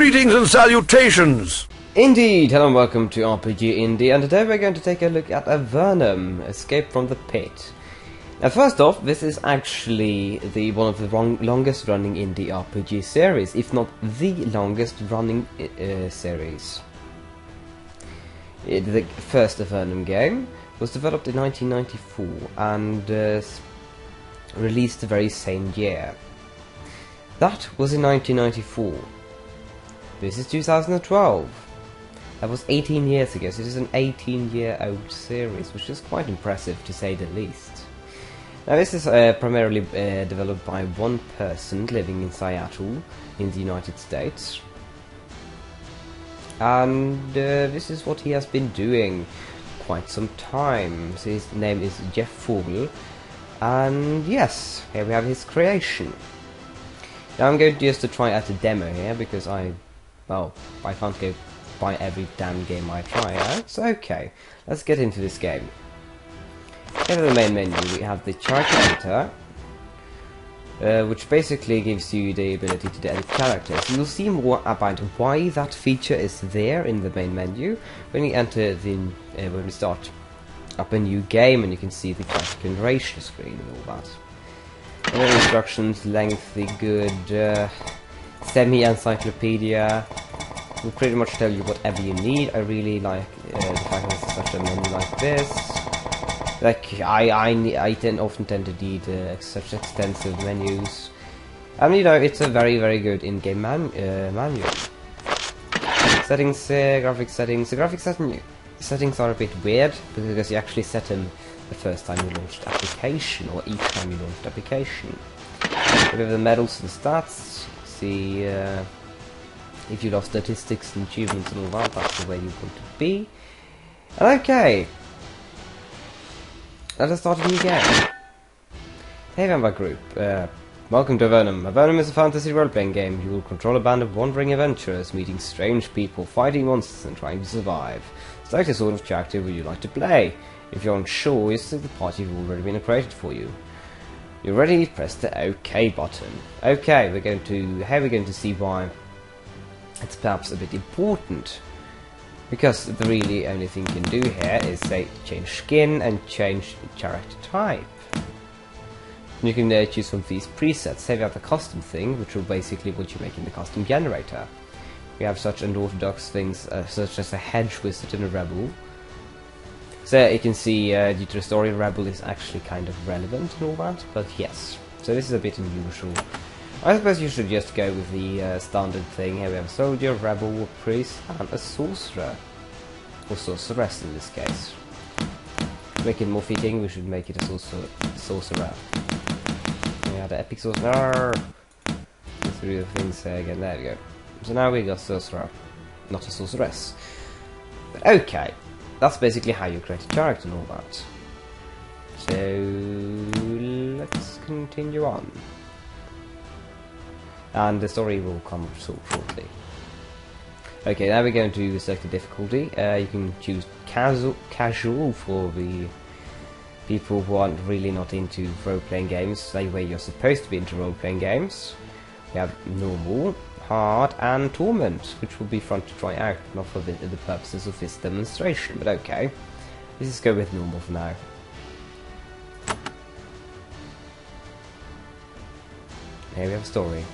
Greetings and salutations! Indeed, hello and welcome to RPG Indie, and today we're going to take a look at Avernum, Escape from the Pit. Now first off, this is actually one of the longest running indie RPG series, if not the longest running series. The first Avernum game was developed in 1994 and released the very same year. That was in 1994. This is 2012. That was 18 years ago, so it is an 18-year-old series, which is quite impressive to say the least. Now this is primarily developed by one person living in Seattle in the United States. And this is what he has been doing quite some time. So his name is Jeff Vogel. And yes, here we have his creation. Now I'm going just to try out a demo here because I can't go buy every damn game I try out. So okay, let's get into this game. Here in the main menu we have the character editor, which basically gives you the ability to edit characters. You'll see more about why that feature is there in the main menu when you enter the when we start up a new game, and you can see the graphic generation screen and all that. And then instructions, lengthy, good, semi-encyclopedia. Will pretty much tell you whatever you need. I really like the fact that there's such a menu like this. Like I often tend to need such extensive menus, and you know it's a very good in-game manual. Settings, graphic settings. The graphic settings are a bit weird because you actually set them the first time you launched application, or each time you launched application. We have the medals and stats. See if you love statistics and achievements and all that, that's the way you want to be. Okay, let us start a new game. Hey Vampire Group, welcome to Avernum. Avernum is a fantasy role-playing game. You will control a band of wandering adventurers, meeting strange people, fighting monsters and trying to survive. Select the sort of character would you like to play. If you're unsure, you select the party who've already been created for you. You're ready, press the OK button. Okay, we're going to see why it's perhaps a bit important, because the really only thing you can do here is say change skin and change character type. You can choose from these presets. Say we have the custom thing, which will basically what you make in the custom generator. We have such unorthodox things such as a hedge wizard and a rebel. So you can see due to the story, rebel is actually kind of relevant and all that, but yes. So this is a bit unusual. I suppose you should just go with the standard thing. Here we have a soldier, rebel, priest, and a sorcerer. Or sorceress in this case. To make it more fitting, we should make it a sorcerer. We have the epic sorcerer. Let's do the things again. There we go. So now we got sorcerer, not a sorceress. But okay, that's basically how you create a character and all that. So let's continue on. And the story will come shortly. Okay, now we're going to select the difficulty. You can choose casual for the people who aren't really not into role-playing games, the way you're supposed to be into role-playing games. We have normal, hard, and torment, which will be fun to try out, not for the purposes of this demonstration, but okay. Let's just go with normal for now. Here we have a story.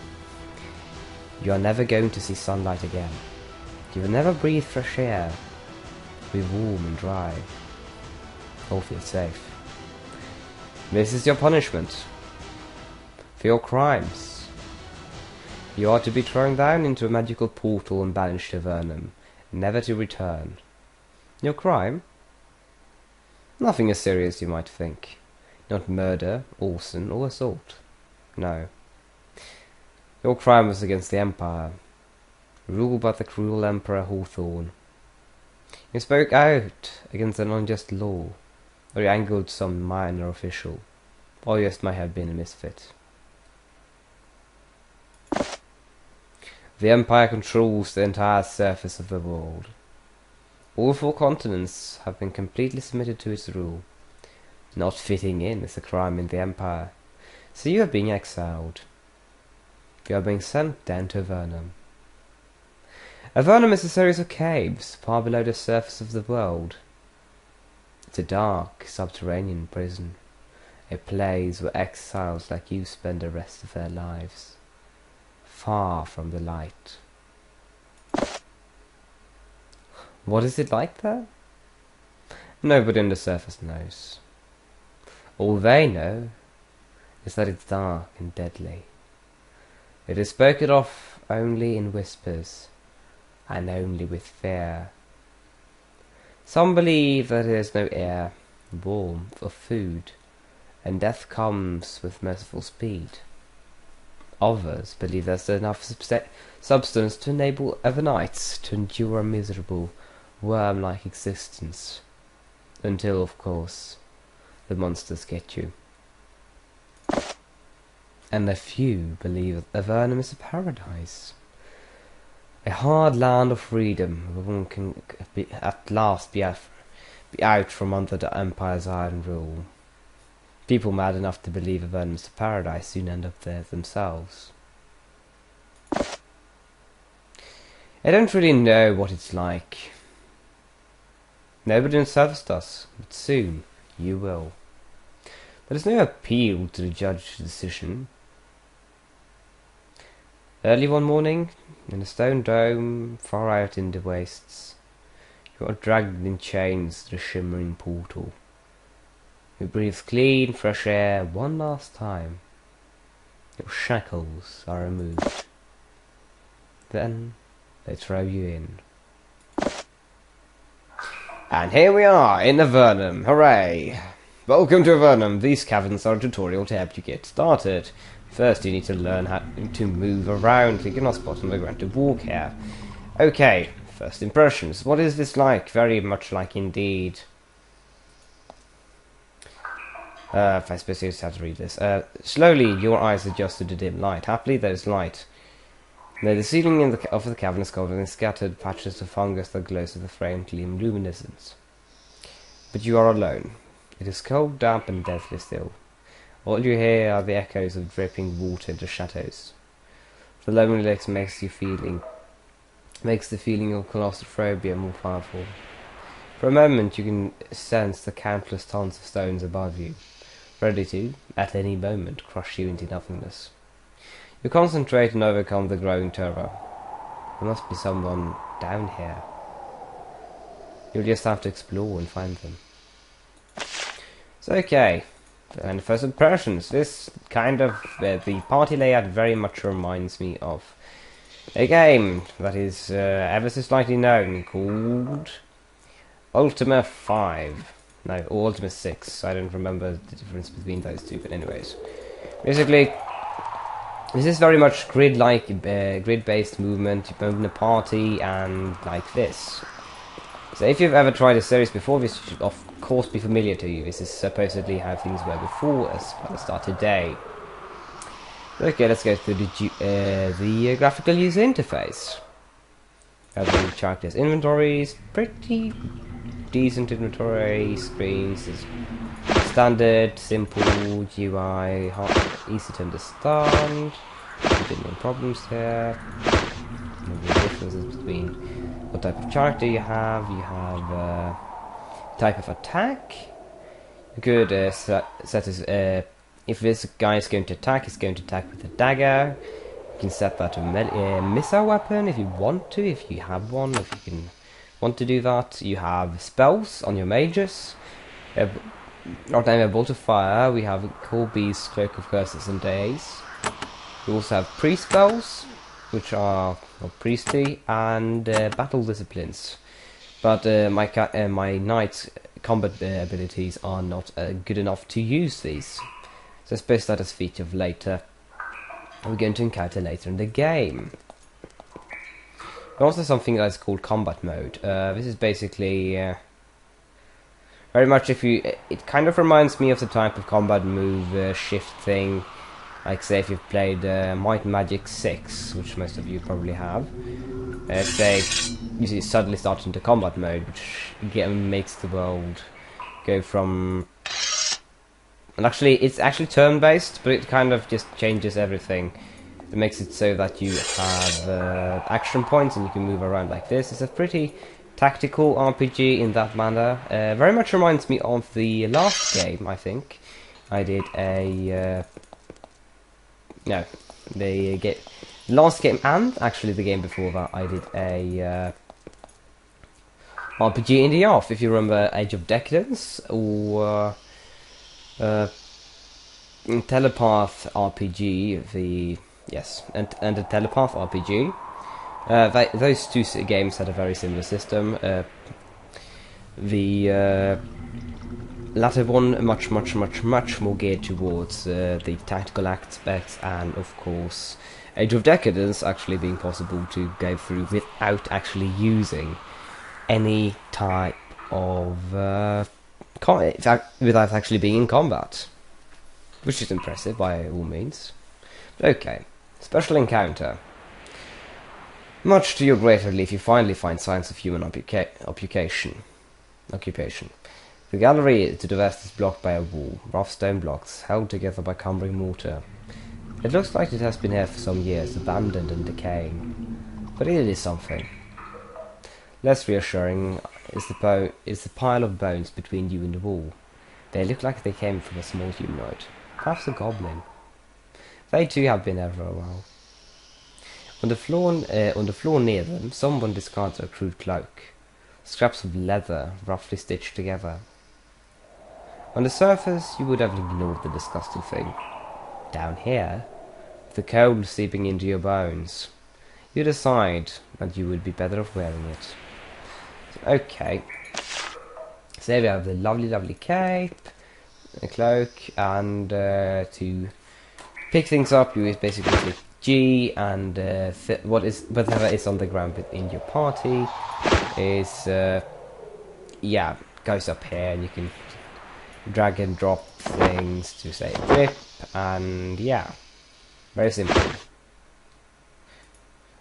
You are never going to see sunlight again. You will never breathe fresh air. Be warm and dry. Or feel safe. This is your punishment. For your crimes. You are to be thrown down into a magical portal and banished to Avernum, never to return. Your crime? Nothing as serious you might think. Not murder, arson, or assault. No. Your crime was against the Empire, ruled by the cruel Emperor Hawthorne. You spoke out against an unjust law, or you angered some minor official, or you just might have been a misfit. The Empire controls the entire surface of the world. All 4 continents have been completely submitted to its rule. Not fitting in is a crime in the Empire, so you are being exiled. You are being sent down to Avernum. Avernum is a series of caves far below the surface of the world. It's a dark, subterranean prison, a place where exiles like you spend the rest of their lives, far from the light. What is it like there? Nobody on the surface knows. All they know is that it's dark and deadly. It is spoken of only in whispers, and only with fear. Some believe that there is no air, warmth, or food, and death comes with merciful speed. Others believe there's enough substance to enable Evernites to endure a miserable, worm-like existence. Until, of course, the monsters get you. And a few believe that Avernum is a paradise. A hard land of freedom, where one can at last be out from under the Empire's iron rule. People mad enough to believe Avernum is a paradise soon end up there themselves. I don't really know what it's like. Nobody on the surface does, but soon you will. There is no appeal to the judge's decision. Early one morning, in a stone dome, far out in the wastes, you are dragged in chains to the shimmering portal. You breathe clean, fresh air one last time. Your shackles are removed. Then they throw you in. And here we are in Avernum, hooray! Welcome to Avernum. These caverns are a tutorial to help you get started. First you need to learn how to move around, clicking on spot on the ground to walk here. Okay, first impressions. What is this like? Very much like indeed. I suppose you just have to read this. Slowly your eyes adjust to the dim light. Happily there is light. Now, the ceiling of the cavern is covered in scattered patches of fungus that glows with a faint luminescence. But you are alone. It is cold, damp, and deathly still. All you hear are the echoes of dripping water in the shadows. The loneliness makes the feeling of claustrophobia more powerful. For a moment you can sense the countless tons of stones above you, ready to, at any moment, crush you into nothingness. You concentrate and overcome the growing terror. There must be someone down here. You'll just have to explore and find them. So okay, and first impressions. This kind of, the party layout very much reminds me of a game that is ever so slightly known called Ultima 5. No, or Ultima 6. I don't remember the difference between those two, but anyways. Basically, this is very much grid-based movement. You move in a party and like this. So if you've ever tried a series before, this should of course be familiar to you. This is supposedly how things were before us at the start today. Okay, let's go through the graphical user interface. The character's inventories, pretty decent inventory screens. Is standard, simple UI, easy to understand. No problems here. No differences between what type of character you have. You have type of attack. You could set as if this guy is going to attack, he's going to attack with a dagger. You can set that to a missile weapon if you want to, if you have one, if you can want to do that. You have spells on your mages. Our name a bolt of fire. We have Corby's Cloak of Curses and Days. We also have priest spells, which are priestly, and battle disciplines. But my knight's combat abilities are not good enough to use these. So I suppose that is a feature of later. We're going to encounter later in the game. There's also something that's called combat mode. This is basically very much it kind of reminds me of the type of combat move shift thing, like say if you've played Might and Magic 6, which most of you probably have. Say you suddenly start into combat mode, which again makes the world go from, and actually it's actually turn based, but it kind of just changes everything. that makes it so that you have action points and you can move around like this. It's a pretty tactical RPG in that manner. Very much reminds me of the last game, I think. I did a... no, the last game, and actually the game before that, I did a RPG in the off, if you remember Age of Decadence, or Telepath RPG, and the Telepath RPG. Those two games had a very similar system. The latter one much more geared towards the tactical aspects, and of course Age of Decadence actually being possible to go through without actually using any type of without actually being in combat, which is impressive by all means. But okay, special encounter. Much to your great relief, you finally find signs of human occupation. The gallery to the west is blocked by a wall, rough stone blocks held together by cumbering mortar. It looks like it has been here for some years, abandoned and decaying. But it is something. Less reassuring is the pile of bones between you and the wall. They look like they came from a small humanoid, perhaps a goblin. They too have been there for a while. On the floor near them, someone discards a crude cloak. Scraps of leather, roughly stitched together. On the surface, you would have ignored the disgusting thing. Down here, with the cold seeping into your bones, you decide that you would be better off wearing it. So, okay. So there we have the lovely cape, a cloak, and to pick things up, you basically click G, and whatever is on the ground in your party is goes up here, and you can drag and drop things to say grip, and yeah, very simple.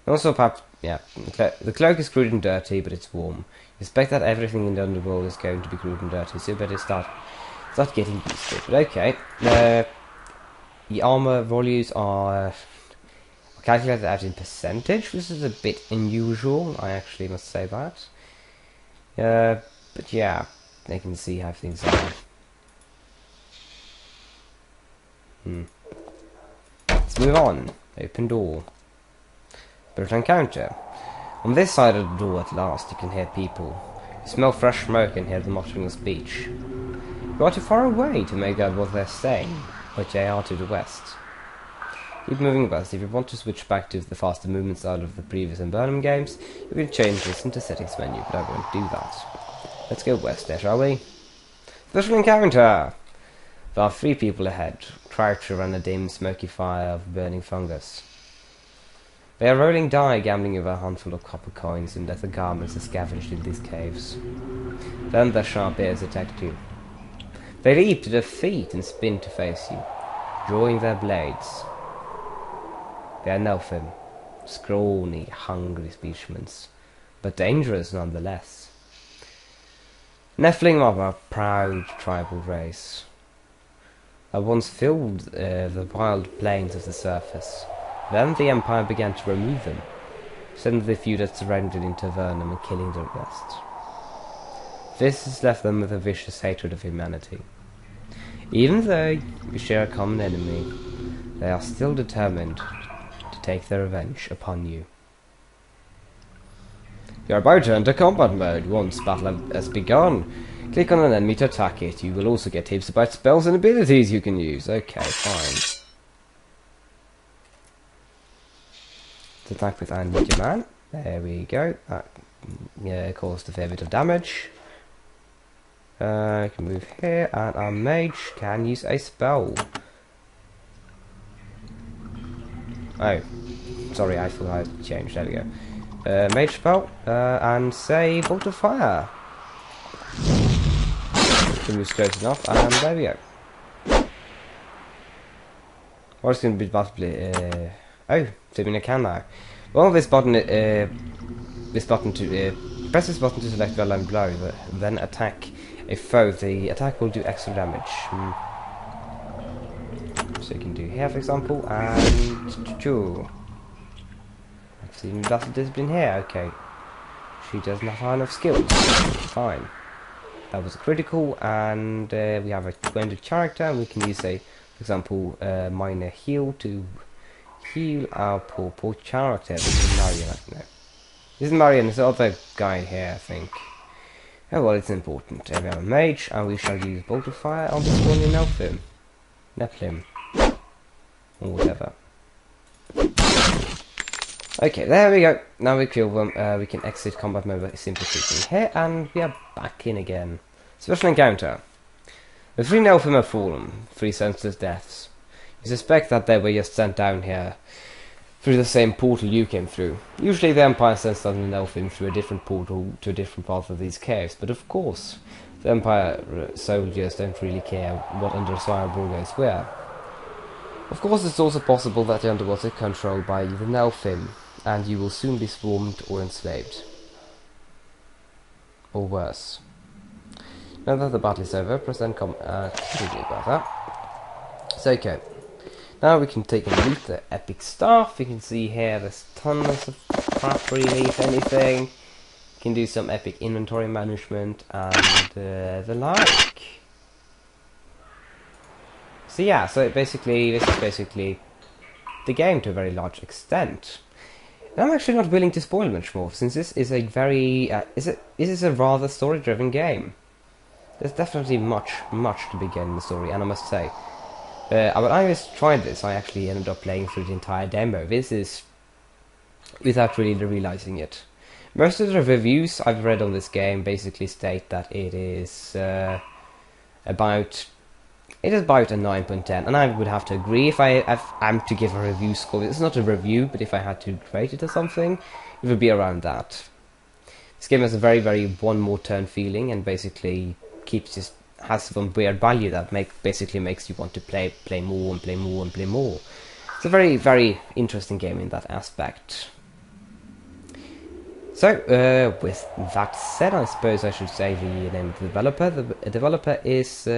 Also, perhaps, the cloak is crude and dirty, but it's warm. You expect that everything in the underworld is going to be crude and dirty, so you better start getting used to it. But okay, the armor values are calculated out in percentage, which is a bit unusual, I actually must say that. But yeah, they can see how things are. Let's move on. Open door. But encounter. On this side of the door at last you can hear people. You smell fresh smoke and hear them uttering a speech. You are too far away to make out what they're saying, but they are to the west. Keep moving west. If you want to switch back to the faster movement style of the previous Avernum games, you can change this into settings menu, but I won't do that. Let's go west there, shall we? Special encounter! There are 3 people ahead, crouched around a dim, smoky fire of burning fungus. They are rolling die, gambling over a handful of copper coins and leather garments are scavenged in these caves. Then their sharp ears attacked you. They leap to their feet and spin to face you, drawing their blades. They are Nelfim, scrawny, hungry specimens, but dangerous nonetheless. Nephilim are a proud tribal race. They once filled the wild plains of the surface. Then the Empire began to remove them, sending the few that surrendered into Avernum and killing the rest. This has left them with a vicious hatred of humanity. Even though you share a common enemy, they are still determined to take their revenge upon you. You are about to enter combat mode. Once battle has begun, click on an enemy to attack it. You will also get tips about spells and abilities you can use. Okay, fine. Attack with Iron Ninja Man. There we go. That caused a fair bit of damage. I can move here, and our mage can use a spell. Oh, sorry, I forgot to change. There we go. Mage spell, and say Bolt of Fire. Can move close enough, and there we go. What's going to be possibly? Oh, saving a can now. Well, this button to press this button to select well and blow, then attack a foe. The attack will do extra damage. So you can do here, for example, and two. Actually, that's a discipline here. Okay, she does not have enough skills. Fine. That was a critical, and we have a 20 character, and we can use a, for example, minor heal to heal our poor character. This is Marion, no. This is Marion, this other guy here, I think. Oh well, it's important. We have a mage, and we shall use Bolt of Fire on this one in Nephilim. Or whatever. Okay, there we go. Now we kill them. We can exit combat mode by simply clicking here, and we are back in again. Special encounter. The 3 Nephilim have fallen. 3 senseless deaths. You suspect that they were just sent down here through the same portal you came through. Usually the Empire sends down the Nephilim through a different portal to a different path of these caves, but of course, the Empire soldiers don't really care what undesirable goes where. Of course, it's also possible that the underwater is controlled by the Nephilim, and you will soon be swarmed or enslaved. Or worse. Now that the battle is over, press N about that. So okay. Now we can take and loot the epic stuff. You can see here there's tons of crap really, if anything. You can do some epic inventory management and the like. So yeah, so basically this is basically the game to a very large extent. And I'm actually not willing to spoil much more, since this is a very this is a rather story-driven game. There's definitely much to be gained in the story, and I must say, when I just tried this, I actually ended up playing through the entire demo. This is without really realizing it. Most of the reviews I've read on this game basically state that it is about a 9.10, and I would have to agree. If I'm to give a review score, it's not a review, but if I had to rate it or something, it would be around that. This game has a very one more turn feeling, and basically has some weird value that basically makes you want to play more and play more and play more. It's a very interesting game in that aspect. So, with that said, I suppose I should say the name of the developer. The developer is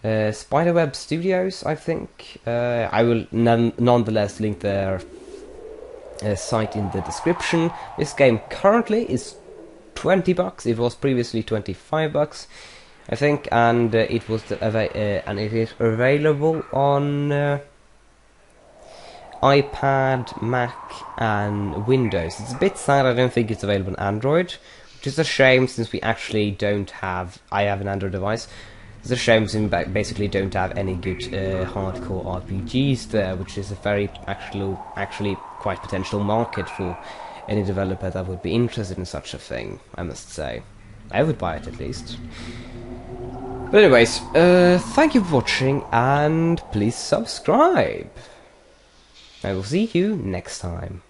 Spiderweb Studios, I think. I will nonetheless link their site in the description. This game currently is $20. It was previously $25, I think, and it is available on iPad, Mac, and Windows. It's a bit sad I don't think it's available on Android, which is a shame since we actually don't have. I have an Android device. It's a shame since we basically don't have any good hardcore RPGs there, which is a very actually quite potential market for any developer that would be interested in such a thing, I must say. I would buy it at least. But anyways, thank you for watching, and please subscribe. I will see you next time.